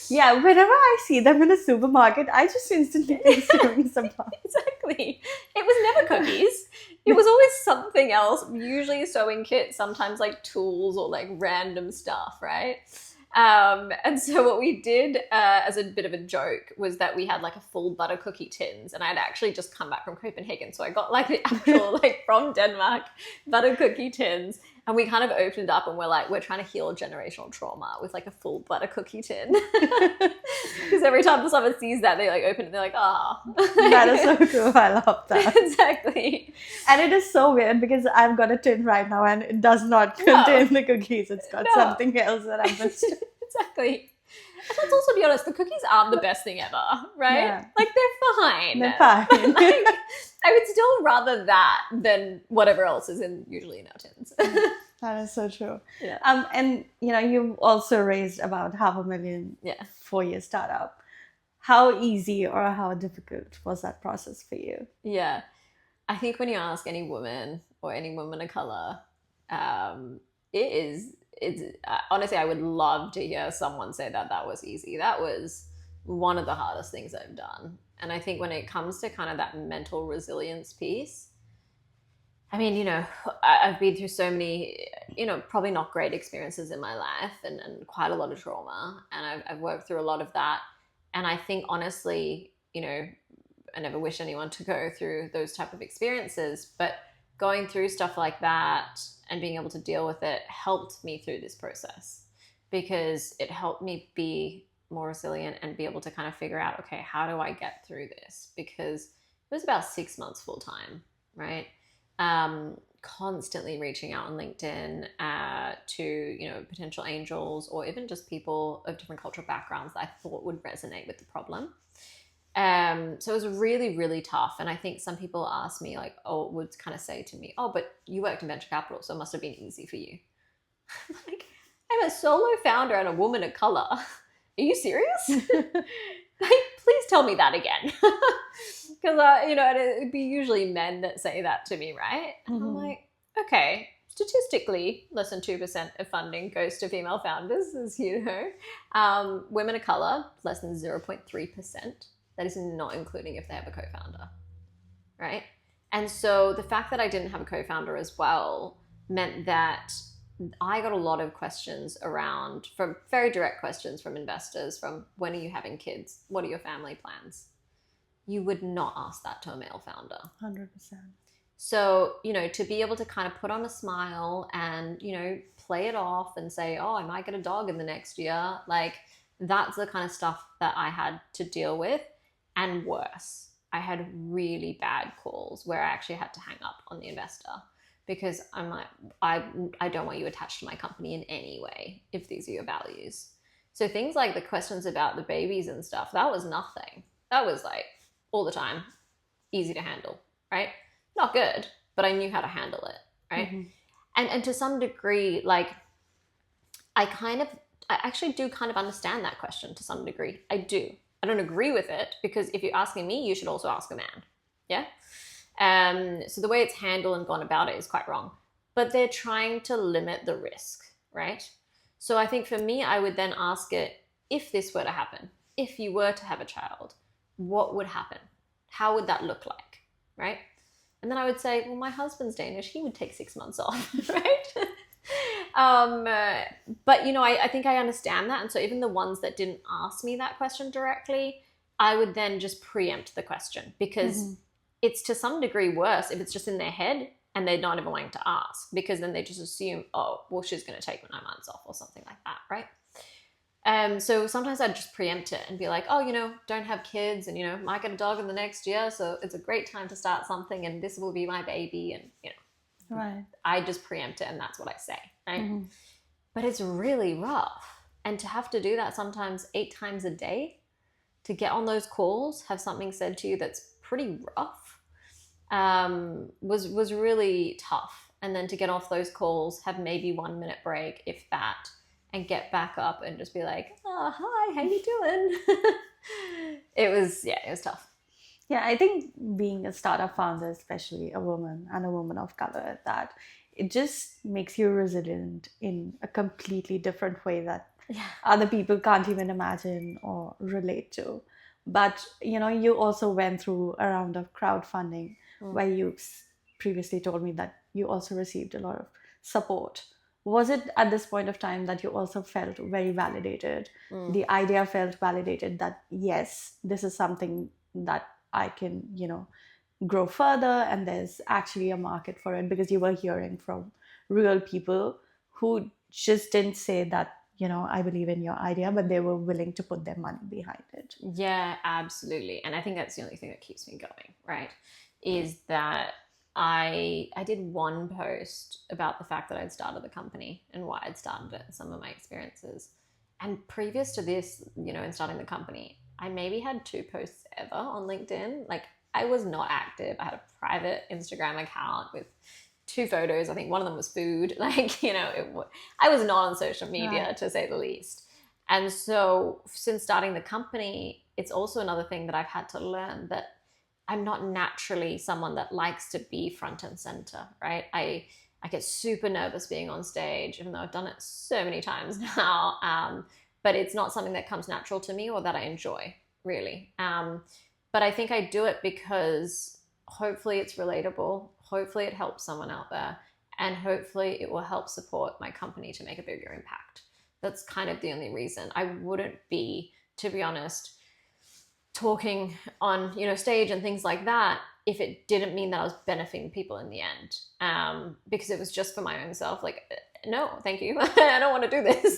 Yeah, whenever I see them in a supermarket, I just instantly consuming some pasta. Exactly. It was never cookies. It was always something else, usually a sewing kit, sometimes like tools or like random stuff, right? And so what we did as a bit of a joke was that we had like a full butter cookie tins, and I'd actually just come back from Copenhagen. So I got like the actual, like from Denmark, butter cookie tins. And we kind of opened up and we're like, we're trying to heal generational trauma with like a full butter cookie tin. Because every time someone sees that, they like open it and they're like, ah. That is so cool. I love that. Exactly. And it is so weird because I've got a tin right now and it does not contain the cookies. It's got something else that I've missed. Exactly. And let's also be honest, the cookies aren't the best thing ever, right? Yeah. Like they're fine. They're fine. Like, I would still rather that than whatever else is usually in our tins. That is so true. Yeah. And you've also raised about $500,000 Yeah. for your startup. How easy or how difficult was that process for you? Yeah. I think when you ask any woman or any woman of color, it's honestly, I would love to hear someone say that was easy. That was one of the hardest things I've done. And I think when it comes to kind of that mental resilience piece, I mean, I've been through so many, probably not great experiences in my life and quite a lot of trauma. And I've worked through a lot of that. And I think honestly, I never wish anyone to go through those type of experiences, but going through stuff like that and being able to deal with it helped me through this process, because it helped me be more resilient and be able to kind of figure out, okay, how do I get through this? Because it was about 6 months full time, right? Constantly reaching out on LinkedIn to potential angels or even just people of different cultural backgrounds that I thought would resonate with the problem. So it was really, really tough. And I think some people ask me would kind of say to me, oh, but you worked in venture capital, so it must have been easy for you. Like, I'm a solo founder and a woman of color. Are you serious? Please tell me that again. Because, it'd be usually men that say that to me, right? And I'm like, okay, statistically, less than 2% of funding goes to female founders, as you know. Women of color, less than 0.3%. That is not including if they have a co-founder, right? And so the fact that I didn't have a co-founder as well meant that I got a lot of questions from very direct questions from investors, from when are you having kids? What are your family plans? You would not ask that to a male founder. 100%. So, to be able to kind of put on a smile and, play it off and say, oh, I might get a dog in the next year. Like, that's the kind of stuff that I had to deal with. And worse, I had really bad calls where I actually had to hang up on the investor, because I'm like, I don't want you attached to my company in any way if these are your values. So things like the questions about the babies and stuff, that was nothing. That was like all the time, easy to handle, right? Not good, but I knew how to handle it, right? Mm-hmm. And to some degree, like, I actually do kind of understand that question to some degree. I do. I don't agree with it, because if you're asking me, you should also ask a man. Yeah. So the way it's handled and gone about it is quite wrong, but they're trying to limit the risk, right? So I think for me, I would then ask it, if this were to happen, if you were to have a child, what would happen? How would that look like, right? And then I would say, well, my husband's Danish. He would take 6 months off, right? But, I think I understand that. And so even the ones that didn't ask me that question directly, I would then just preempt the question, because it's to some degree worse if it's just in their head and they're not even wanting to ask, because then they just assume, oh, well, she's going to take 9 months off or something like that, right? So sometimes I'd just preempt it and be like, oh, don't have kids and, might get a dog in the next year. So it's a great time to start something and this will be my baby. And, right. I just preempt it and that's what I say, right? But it's really rough. And to have to do that sometimes 8 times a day, to get on those calls, have something said to you that's pretty rough, was really tough. And then to get off those calls, have maybe 1 minute break, if that, and get back up and just be like, oh, hi, how you doing? It was tough. Yeah, I think being a startup founder, especially a woman and a woman of color, that it just makes you resilient in a completely different way that Yeah. other people can't even imagine or relate to. But you also went through a round of crowdfunding where you previously told me that you also received a lot of support. Was it at this point of time that you also felt very validated? The idea felt validated that yes, this is something that I can, grow further, and there's actually a market for it, because you were hearing from real people who just didn't say that, I believe in your idea, but they were willing to put their money behind it. Yeah, absolutely. And I think that's the only thing that keeps me going, right? Is that I did one post about the fact that I'd started the company and why I'd started it and some of my experiences. And previous to this, in starting the company, I maybe had 2 posts ever on LinkedIn. Like, I was not active. I had a private Instagram account with 2 photos. I think one of them was food. Like, I was not on social media, Right. to say the least. And so since starting the company, it's also another thing that I've had to learn, that I'm not naturally someone that likes to be front and center, right? I get super nervous being on stage, even though I've done it so many times now. But it's not something that comes natural to me or that I enjoy, really. But I think I do it because hopefully it's relatable. Hopefully it helps someone out there. And hopefully it will help support my company to make a bigger impact. That's kind of the only reason. I wouldn't be, to be honest, talking on stage and things like that if it didn't mean that I was benefiting people in the end. Because it was just for my own self. Like, no, thank you. I don't want to do this.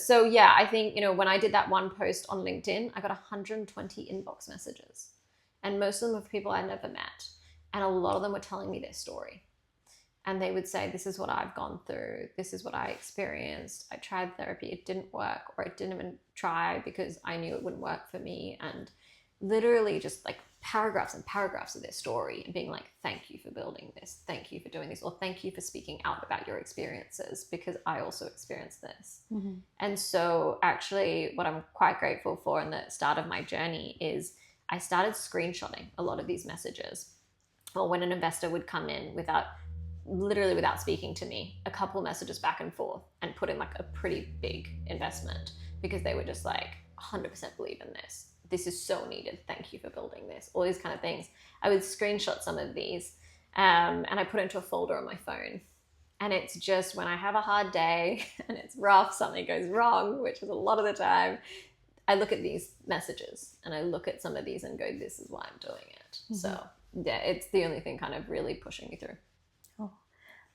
So yeah, I think, when I did that one post on LinkedIn, I got 120 inbox messages, and most of them were people I'd never met. And a lot of them were telling me their story. And they would say, this is what I've gone through. This is what I experienced. I tried therapy. It didn't work, or I didn't even try because I knew it wouldn't work for me. And literally just like paragraphs and paragraphs of their story, and being like, thank you for building this. Thank you for doing this. Or thank you for speaking out about your experiences, because I also experienced this. Mm-hmm. And so actually what I'm quite grateful for in the start of my journey is I started screenshotting a lot of these messages. Or when an investor would come in literally without speaking to me, a couple messages back and forth, and put in like a pretty big investment, because they were just like, 100% believe in this. This is so needed. Thank you for building this. All these kind of things. I would screenshot some of these, and I put it into a folder on my phone. And it's just when I have a hard day and it's rough, something goes wrong, which is a lot of the time, I look at these messages and I look at some of these and go, this is why I'm doing it. Mm-hmm. So yeah, it's the only thing kind of really pushing me through.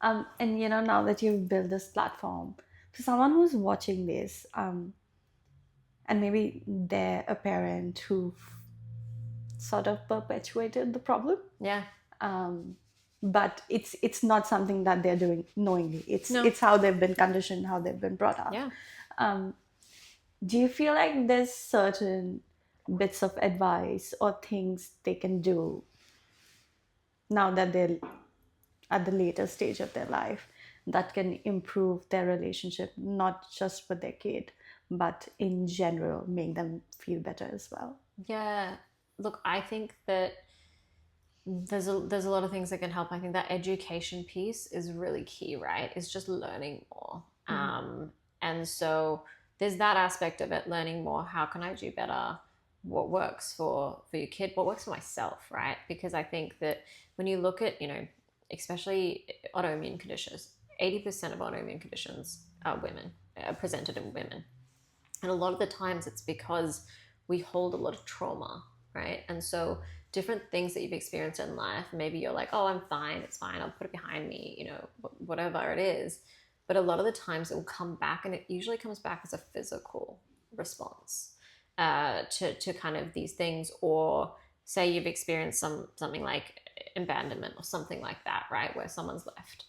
And now that you've built this platform, to someone who's watching this, and maybe they're a parent who sort of perpetuated the problem. Yeah. But it's not something that they're doing knowingly. It's how they've been conditioned, how they've been brought up. Yeah. Do you feel like there's certain bits of advice or things they can do now that they're at the later stage of their life that can improve their relationship, not just with their kid, but in general, make them feel better as well? Yeah. Look, I think that there's a lot of things that can help. I think that education piece is really key, right? It's just learning more. Mm-hmm. And so there's that aspect of it, learning more. How can I do better? What works for your kid? What works for myself, right? Because I think that when you look at, especially autoimmune conditions, 80% of autoimmune conditions are presented in women. And a lot of the times it's because we hold a lot of trauma, right? And so different things that you've experienced in life, maybe you're like, oh, I'm fine, it's fine, I'll put it behind me, whatever it is. But a lot of the times it will come back, and it usually comes back as a physical response to kind of these things. Or say you've experienced something like abandonment or something like that, right, where someone's left.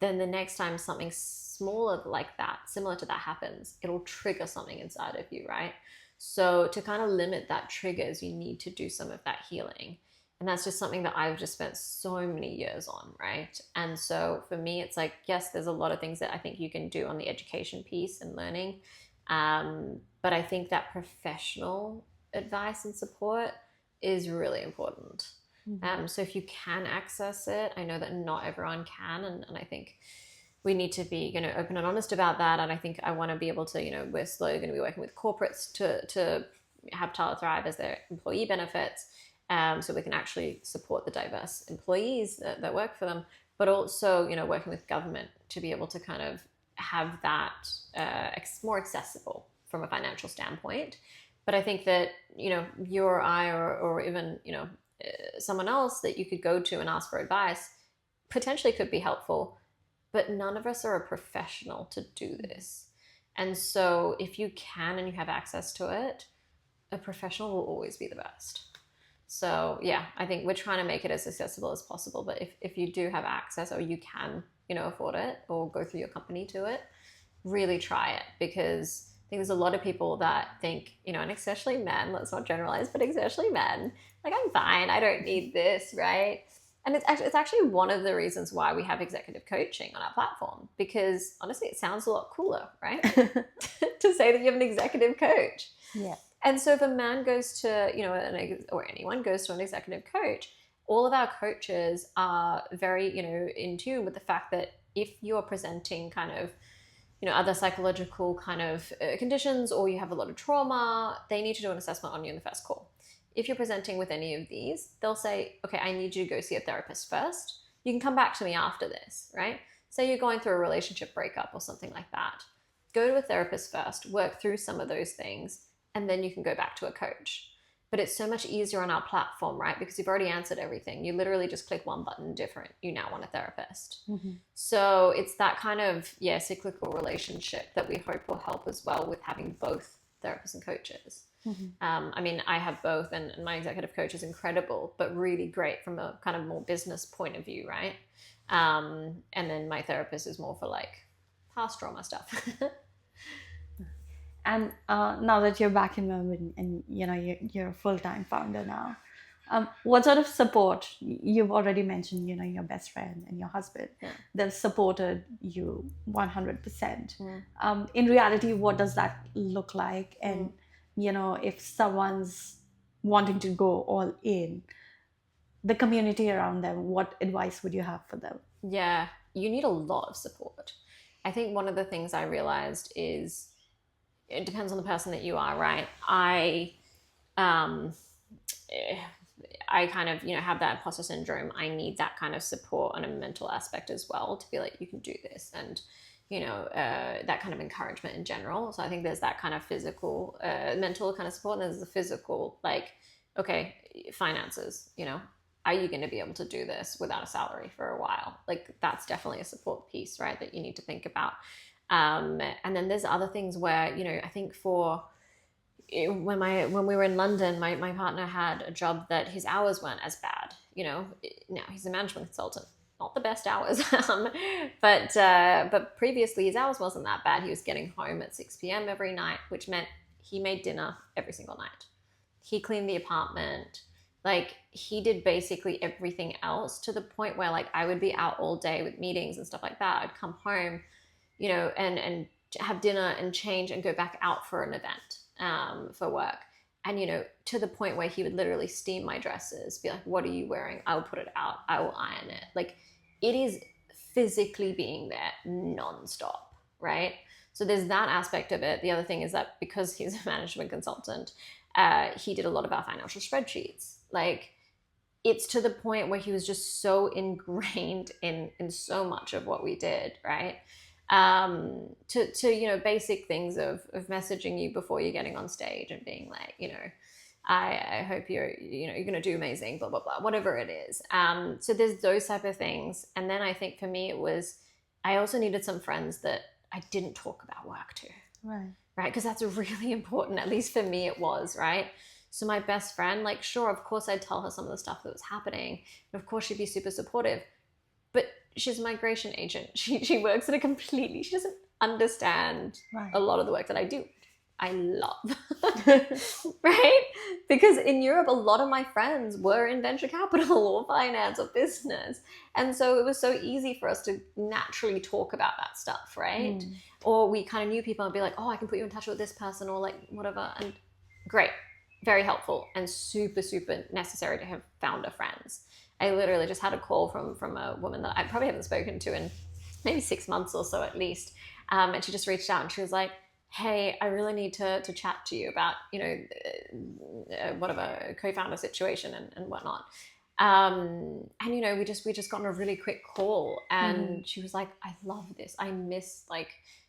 Then the next time something similar to that happens, it'll trigger something inside of you, right? So to kind of limit that triggers, you need to do some of that healing. And that's just something that I've just spent so many years on, right? And so for me, it's like, yes, there's a lot of things that I think you can do on the education piece and learning. But I think that professional advice and support is really important. Mm-hmm. So if you can access it, I know that not everyone can, and I think we need to be, open and honest about that. And I think I want to be able to, we're slowly going to be working with corporates to have Tala Thrive as their employee benefits, so we can actually support the diverse employees that work for them, but also, working with government to be able to kind of have that more accessible from a financial standpoint. But I think that, you or I or even, someone else that you could go to and ask for advice potentially could be helpful, but none of us are a professional to do this. And so if you can and you have access to it, a professional will always be the best. So yeah, I think we're trying to make it as accessible as possible. But if you do have access, or you can, afford it, or go through your company to it, really try it. Because I think there's a lot of people that think, and especially men, let's not generalize, but especially men, like, I'm fine, I don't need this, right? And it's actually one of the reasons why we have executive coaching on our platform, because honestly, it sounds a lot cooler, right? To say that you have an executive coach. Yeah. And so if a man goes to, or anyone goes to an executive coach, all of our coaches are very, in tune with the fact that if you're presenting kind of, other psychological kind of conditions, or you have a lot of trauma, they need to do an assessment on you in the first call. If you're presenting with any of these, they'll say, okay, I need you to go see a therapist first. You can come back to me after this, right? Say you're going through a relationship breakup or something like that. Go to a therapist first, work through some of those things, and then you can go back to a coach. But it's so much easier on our platform, right? Because you've already answered everything. You literally just click one button different. You now want a therapist. Mm-hmm. So it's that kind of, cyclical relationship that we hope will help as well with having both therapists and coaches. Mm-hmm. I have both, and my executive coach is incredible, but really great from a kind of more business point of view, right? And then my therapist is more for like past trauma stuff. And now that you're back in Melbourne and you're a full-time founder now, what sort of support? You've already mentioned your best friend and your husband. Yeah. They've supported you 100%. In reality, what does that look like? And if someone's wanting to go all in, the community around them, what advice would you have for them? Yeah, you need a lot of support. I think one of the things I realized is, it depends on the person that you are, right? I kind of, have that imposter syndrome. I need that kind of support on a mental aspect as well, to be like, you can do this, and that kind of encouragement in general. So I think there's that kind of physical, mental kind of support, and there's the physical, like, okay, finances, are you going to be able to do this without a salary for a while? Like, that's definitely a support piece, right, that you need to think about. And then there's other things where, I think when we were in London, my partner had a job that his hours weren't as bad. Now he's a management consultant, not the best hours, but previously his hours wasn't that bad. He was getting home at 6 p.m. every night, which meant he made dinner every single night. He cleaned the apartment. Like, he did basically everything else, to the point where, like, I would be out all day with meetings and stuff like that. I'd come home, and have dinner and change and go back out for an event for work. And, to the point where he would literally steam my dresses, be like, what are you wearing? I will put it out. I will iron it. Like, it is physically being there nonstop, right? So there's that aspect of it. The other thing is that because he's a management consultant, he did a lot of our financial spreadsheets. Like, it's to the point where he was just so ingrained in so much of what we did, right? To basic things of messaging you before you're getting on stage and being like, I hope you're going to do amazing, blah, blah, blah, whatever it is. So there's those type of things. And then I think for me, I also needed some friends that I didn't talk about work to. Right. Right. Because that's really important. At least for me, it was, right? So my best friend, like, sure, of course I'd tell her some of the stuff that was happening. And of course she'd be super supportive, but she's a migration agent. She works at she doesn't understand a lot of the work that I do. I love, right? Because in Europe, a lot of my friends were in venture capital or finance or business. And so it was so easy for us to naturally talk about that stuff, right? Or we kind of knew people and be like, oh, I can put you in touch with this person, or like whatever. And great, very helpful and super, super necessary to have founder friends. I literally just had a call from a woman that I probably haven't spoken to in maybe 6 months or so at least. And she just reached out and she was like, hey, I really need to chat to you about, whatever co-founder situation and whatnot. And we just got on a really quick call, and she was like, I love this. I miss like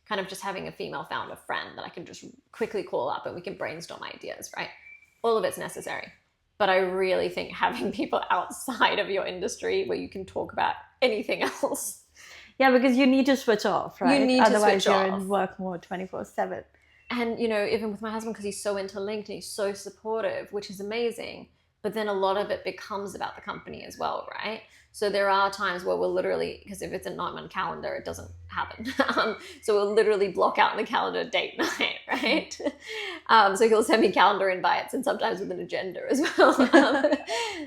kind of just having a female founder friend that I can just quickly call up and we can brainstorm ideas, right? All of it's necessary. But I really think having people outside of your industry where you can talk about anything else. Yeah, because you need to switch off, right? You need Otherwise, to switch you're off. in work mode 24/7. And, even with my husband, because he's so interlinked and he's so supportive, which is amazing. But then a lot of it becomes about the company as well, right? So there are times where we'll literally, because if it's not on calendar, it doesn't happen. So we'll literally block out in the calendar date night, right? So he'll send me calendar invites, and sometimes with an agenda as well.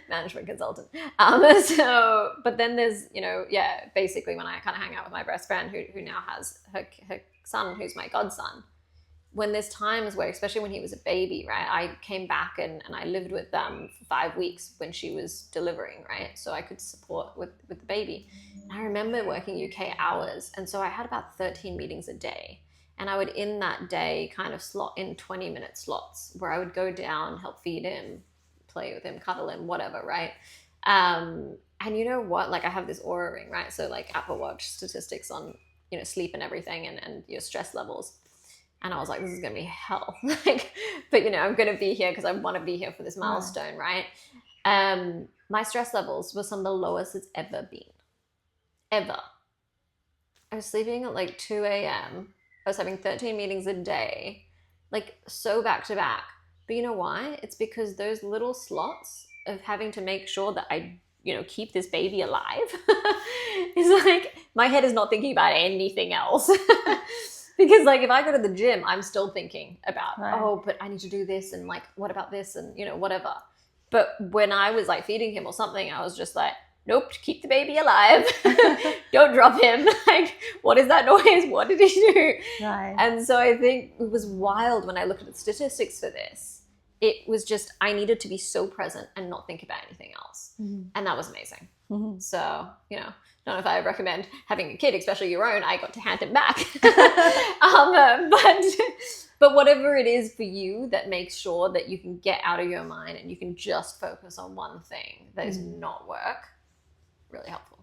Management consultant. But then there's, basically when I kind of hang out with my best friend who now has her son, who's my godson, when there's times where, especially when he was a baby, right, I came back and I lived with them for 5 weeks when she was delivering, right, so I could support with the baby. And I remember working UK hours, and so I had about 13 meetings a day, and I would in that day kind of slot in 20-minute slots where I would go down, help feed him, play with him, cuddle him, whatever, right? And you know what, like I have this Aura ring, right, so like Apple Watch statistics on sleep and everything, and your stress levels. And I was like, this is going to be hell. But I'm going to be here because I want to be here for this milestone, right? My stress levels were some of the lowest it's ever been. Ever. I was sleeping at like 2 a.m. I was having 13 meetings a day, like so back to back. But you know why? It's because those little slots of having to make sure that I keep this baby alive is like, my head is not thinking about anything else. Because like if I go to the gym, I'm still thinking about, but I need to do this, and like, what about this, and whatever. But when I was like feeding him or something, I was just like, nope, keep the baby alive. Don't drop him. Like, what is that noise? What did he do? Right. And so I think it was wild when I looked at the statistics for this. It was just, I needed to be so present and not think about anything else. And that was amazing. So, don't know if I recommend having a kid, especially your own. I got to hand it back. But whatever it is for you that makes sure that you can get out of your mind and you can just focus on one thing that is not work, really helpful.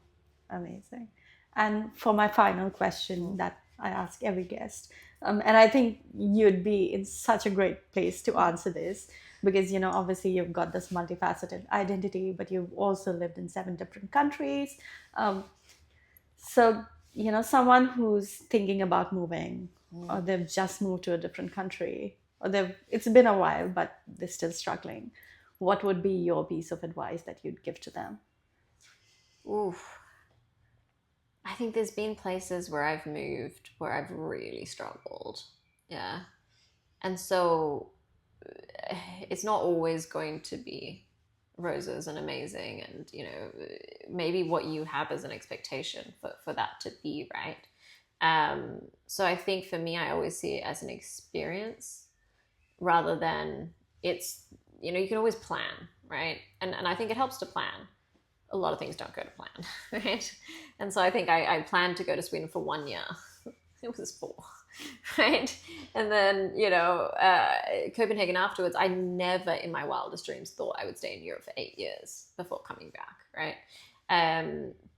Amazing. And for my final question that I ask every guest, and I think you'd be in such a great place to answer this, because obviously you've got this multifaceted identity, but you've also lived in 7 different countries. So someone who's thinking about moving, or they've just moved to a different country, or it's been a while but they're still struggling, what would be your piece of advice that you'd give to them? Oof. I think there's been places where I've moved where I've really struggled. Yeah. And so it's not always going to be roses and amazing, and maybe what you have as an expectation for that to be right. So I think for me, I always see it as an experience rather than it's you can always plan, right? And I think it helps to plan. A lot of things don't go to plan, right? And so I think I planned to go to Sweden for 1 year. It was 4, right? And then, Copenhagen afterwards, I never in my wildest dreams thought I would stay in Europe for 8 years before coming back, right?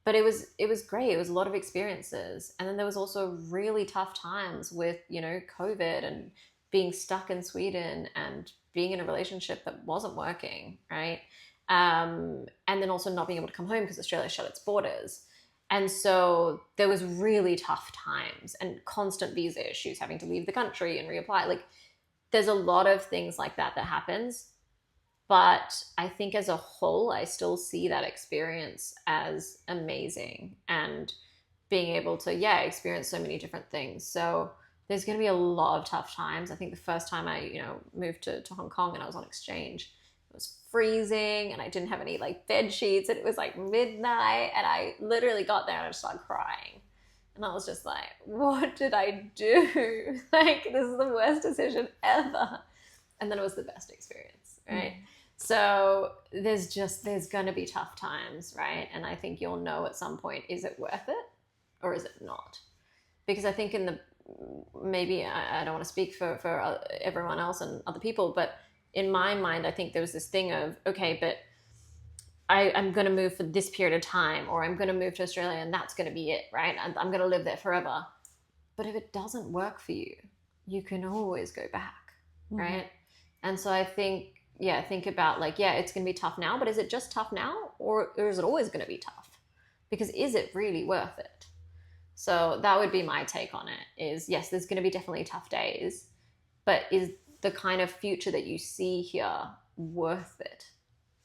But it was great. It was a lot of experiences. And then there was also really tough times with, COVID and being stuck in Sweden and being in a relationship that wasn't working, right? And then also not being able to come home because Australia shut its borders. And so there was really tough times and constant visa issues, having to leave the country and reapply. Like, there's a lot of things like that happens. But I think as a whole, I still see that experience as amazing and being able to, experience so many different things. So there's going to be a lot of tough times. I think the first time I, moved to Hong Kong and I was on exchange, it was freezing and I didn't have any like bed sheets, and it was like midnight, and I literally got there and I just started crying. And I was just like, what did I do? Like, this is the worst decision ever. And then it was the best experience, right? So there's going to be tough times, right? And I think you'll know at some point, is it worth it? or is it not? Because I think maybe I don't want to speak for everyone else and other people, but in my mind, I think there was this thing of, okay, but I'm going to move for this period of time, or I'm going to move to Australia and that's going to be it, right? I'm going to live there forever. But if it doesn't work for you, you can always go back, right? And so I think, think about like, it's going to be tough now, but is it just tough now, or is it always going to be tough? Because is it really worth it? So that would be my take on it is, yes, there's going to be definitely tough days, but is the kind of future that you see here worth it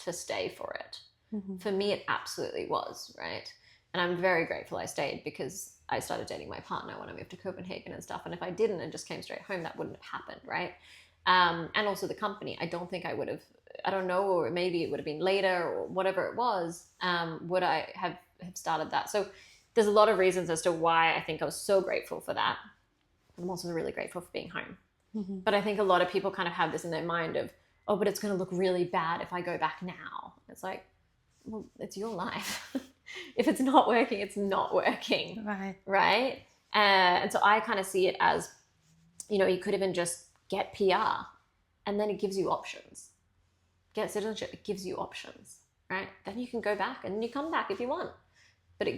to stay for it? For me, it absolutely was, right? And I'm very grateful I stayed, because I started dating my partner when I moved to Copenhagen and stuff. And if I didn't and just came straight home, that wouldn't have happened, right? And also the company, I don't think I would have, I don't know, or maybe it would have been later or whatever it was, would I have started that. So there's a lot of reasons as to why I think I was so grateful for that. I'm also really grateful for being home. But I think a lot of people kind of have this in their mind of, oh, but it's going to look really bad if I go back now. It's like, well, it's your life. If it's not working, it's not working. Right? And so I kind of see it as, you could even just get PR, and then it gives you options. Get citizenship, it gives you options, right? Then you can go back and you come back if you want. But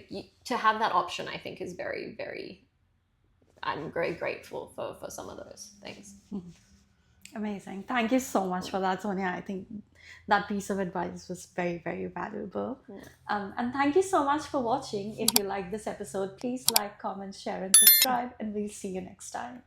to have that option, I think, is very, very, I'm very grateful for some of those things. Amazing. Thank you so much for that, Sonia. I think that piece of advice was very, very valuable. And thank you so much for watching. If you like this episode, please like, comment, share, and subscribe, and we'll see you next time.